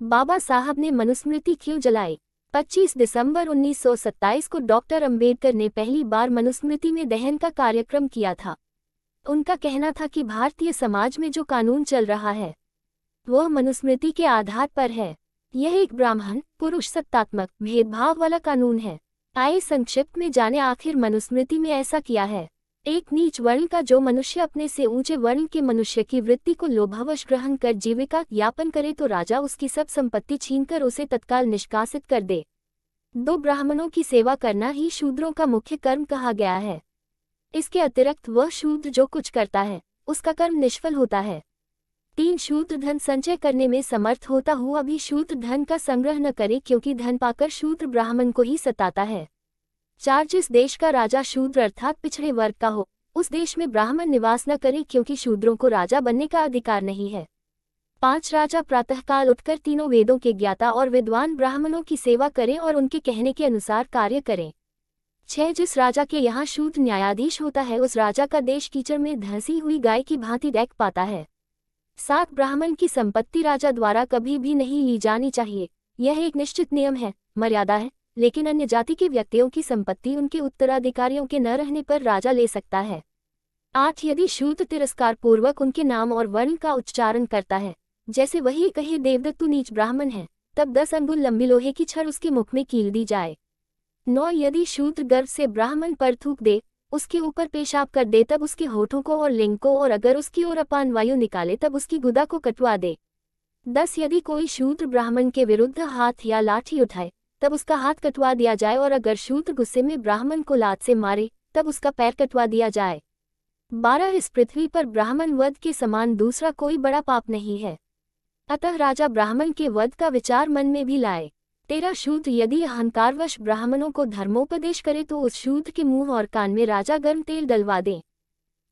बाबा साहब ने मनुस्मृति क्यों जलाई? 25 दिसंबर 1927 को डॉक्टर अंबेडकर ने पहली बार मनुस्मृति में दहन का कार्यक्रम किया था। उनका कहना था कि भारतीय समाज में जो कानून चल रहा है वह मनुस्मृति के आधार पर है। यह एक ब्राह्मण पुरुष सत्तात्मक भेदभाव वाला कानून है। आइए संक्षिप्त में जाने आखिर मनुस्मृति में ऐसा किया है। एक नीच वर्ण का जो मनुष्य अपने से ऊंचे वर्ण के मनुष्य की वृत्ति को लोभावश ग्रहण कर जीविका यापन करे तो राजा उसकी सब संपत्ति छीनकर उसे तत्काल निष्कासित कर दे। 2 ब्राह्मणों की सेवा करना ही शूद्रों का मुख्य कर्म कहा गया है। इसके अतिरिक्त वह शूद्र जो कुछ करता है उसका कर्म निष्फल होता है। 3 शूद्र धन संचय करने में समर्थ होता हुआ भी शूद्र धन का संग्रह न करे क्योंकि धन पाकर शूद्र ब्राह्मण को ही सताता है। 4 जिस देश का राजा शूद्र अर्थात पिछड़े वर्ग का हो उस देश में ब्राह्मण निवास न करे क्योंकि शूद्रों को राजा बनने का अधिकार नहीं है। 5 राजा प्रातःकाल उठकर तीनों वेदों के ज्ञाता और विद्वान ब्राह्मणों की सेवा करें और उनके कहने के अनुसार कार्य करें। 6 जिस राजा के यहाँ शूद्र न्यायाधीश होता है उस राजा का देश कीचड़ में धंसी हुई गाय की भांति देख पाता है। 7 ब्राह्मण की संपत्ति राजा द्वारा कभी भी नहीं ली जानी चाहिए। यह एक निश्चित नियम है, मर्यादा है, लेकिन अन्य जाति के व्यक्तियों की संपत्ति उनके उत्तराधिकारियों के न रहने पर राजा ले सकता है। 8 यदि शूद्र तिरस्कार पूर्वक उनके नाम और वर्ण का उच्चारण करता है, जैसे वही कहे देवदत्त तू नीच ब्राह्मण है, तब 10 अंगुल लंबी लोहे की छड़ उसके मुख में कील दी जाए। 9 यदि शूद्र गर्व से ब्राह्मण पर थूक दे, उसके ऊपर पेशाब कर दे तब उसके होठों को और लिंग को, और अगर उसकी ओर अपान वायु निकाले तब उसकी गुदा को कटवा दे। 10 यदि कोई शूद्र ब्राह्मण के विरुद्ध हाथ या लाठी उठाए तब उसका हाथ कटवा दिया जाए, और अगर शूद्र गुस्से में ब्राह्मण को लात से मारे तब उसका पैर कटवा दिया जाए। 12 इस पृथ्वी पर ब्राह्मण वध के समान दूसरा कोई बड़ा पाप नहीं है, अतः राजा ब्राह्मण के वध का विचार मन में भी लाए। 13 शूद्र यदि अहंकारवश ब्राह्मणों को धर्मोपदेश करे तो उस शूद्र के मुंह और कान में राजा गर्म तेल डलवा दे।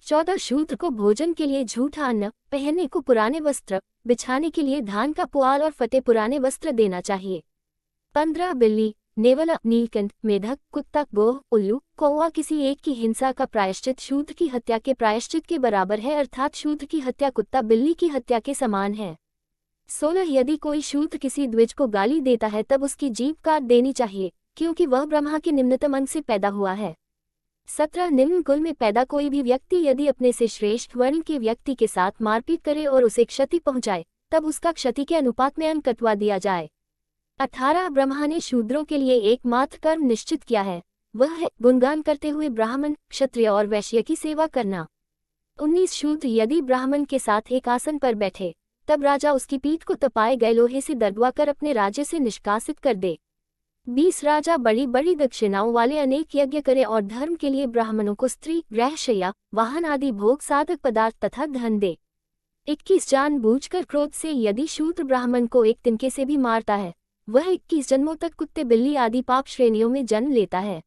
14 शूद्र को भोजन के लिए झूठा अन्न, पहनने को पुराने वस्त्र, बिछाने के लिए धान का पुआल और फटे पुराने वस्त्र देना चाहिए। 15 बिल्ली, नेवला, नीलकंठ, मेढक, कुत्ता, गोह, उल्लू, कौवा किसी एक की हिंसा का प्रायश्चित शूद्र की हत्या के प्रायश्चित के बराबर है, अर्थात शूद्र की हत्या कुत्ता बिल्ली की हत्या के समान है। 16 यदि कोई शूद्र किसी द्विज को गाली देता है तब उसकी जीभ काट देनी चाहिए क्योंकि वह ब्रह्मा के निम्नतम अंग से पैदा हुआ है। 17 निम्न कुल में पैदा कोई भी व्यक्ति यदि अपने से श्रेष्ठ वर्ण के व्यक्ति के साथ मारपीट करे और उसे क्षति पहुंचाए तब उसका क्षति के अनुपात में अंग कटवा दिया जाए। 18 ब्रह्मा ने शूद्रों के लिए एकमात्र कर्म निश्चित किया है, वह है गुणगान करते हुए ब्राह्मण, क्षत्रिय और वैश्य की सेवा करना। 19 शूद्र यदि ब्राह्मण के साथ एक आसन पर बैठे तब राजा उसकी पीठ को तपाए गए लोहे से दरदवाकर अपने राज्य से निष्कासित कर दे। 20 राजा बड़ी बड़ी दक्षिणाओं वाले अनेक यज्ञ करे और धर्म के लिए ब्राह्मणों को स्त्री, गृहशय्या, वाहन आदि भोग साधक पदार्थ तथा धन दे। 21 जानबूझकर क्रोध से यदि शूद्र ब्राह्मण को एक तिनके से भी मारता है वह 21 जन्मों तक कुत्ते बिल्ली आदि पाप श्रेणियों में जन्म लेता है।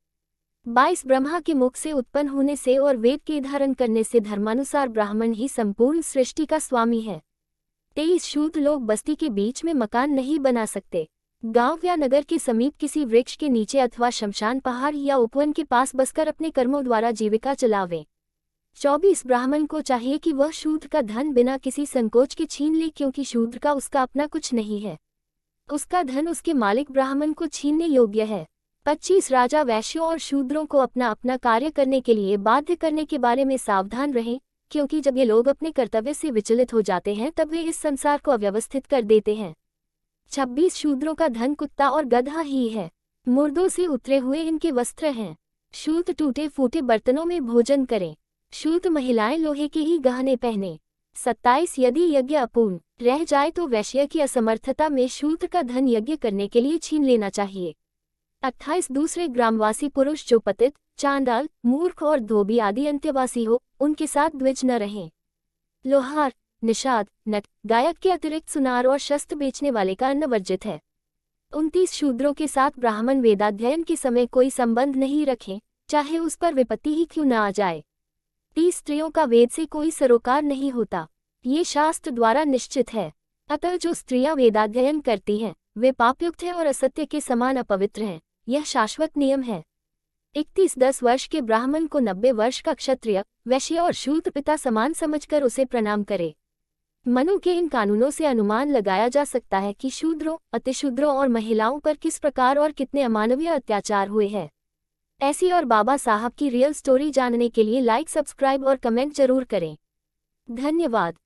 22 ब्रह्मा के मुख से उत्पन्न होने से और वेद के धारण करने से धर्मानुसार ब्राह्मण ही संपूर्ण सृष्टि का स्वामी है। 23 शूद्र लोग बस्ती के बीच में मकान नहीं बना सकते, गांव या नगर के समीप किसी वृक्ष के नीचे अथवा शमशान पहाड़ या उपवन के पास बसकर अपने कर्मों द्वारा जीविका चलावे। 24 ब्राह्मण को चाहिए कि वह शूद्र का धन बिना किसी संकोच के छीन ले क्योंकि शूद्र का उसका अपना कुछ नहीं है, उसका धन उसके मालिक ब्राह्मण को छीनने योग्य है। 25 राजा वैश्यों और शूद्रों को अपना अपना कार्य करने के लिए बाध्य करने के बारे में सावधान रहें क्योंकि जब ये लोग अपने कर्तव्य से विचलित हो जाते हैं तब वे इस संसार को अव्यवस्थित कर देते हैं। 26 शूद्रों का धन कुत्ता और गधा ही है, मुर्दों से उतरे हुए इनके वस्त्र हैं। शूद्र टूटे फूटे बर्तनों में भोजन करें। शूद्र महिलाएं लोहे के ही गहने पहने। 27 यदि यज्ञ अपूर्ण रह जाए तो वैश्य की असमर्थता में शूद्र का धन यज्ञ करने के लिए छीन लेना चाहिए। 28 दूसरे ग्रामवासी पुरुष जो पतित, चांडाल, मूर्ख और धोबी आदि अंत्यवासी हो उनके साथ द्विज न रहें। लोहार, निषाद, नट, गायक के अतिरिक्त सुनार और शस्त्र बेचने वाले का अन्न वर्जित है। 29 शूद्रों के साथ ब्राह्मण वेदाध्ययन के समय कोई संबंध नहीं रखें, चाहे उस पर विपत्ति ही क्यों न आ जाए। 30 स्त्रियों का वेद से कोई सरोकार नहीं होता, ये शास्त्र द्वारा निश्चित है। अतः जो स्त्रियां वेदाध्ययन करती हैं वे पापयुक्त हैं और असत्य के समान अपवित्र हैं, यह शाश्वत नियम है। 31 10 वर्ष के ब्राह्मण को 90 वर्ष का क्षत्रिय, वैश्य और शूद्र पिता समान समझकर उसे प्रणाम करे। मनु के इन कानूनों से अनुमान लगाया जा सकता है कि शूद्रों, अतिशूद्रों और महिलाओं पर किस प्रकार और कितने अमानवीय अत्याचार हुए हैं। ऐसी और बाबा साहब की रियल स्टोरी जानने के लिए लाइक, सब्सक्राइब और कमेंट जरूर करें। धन्यवाद।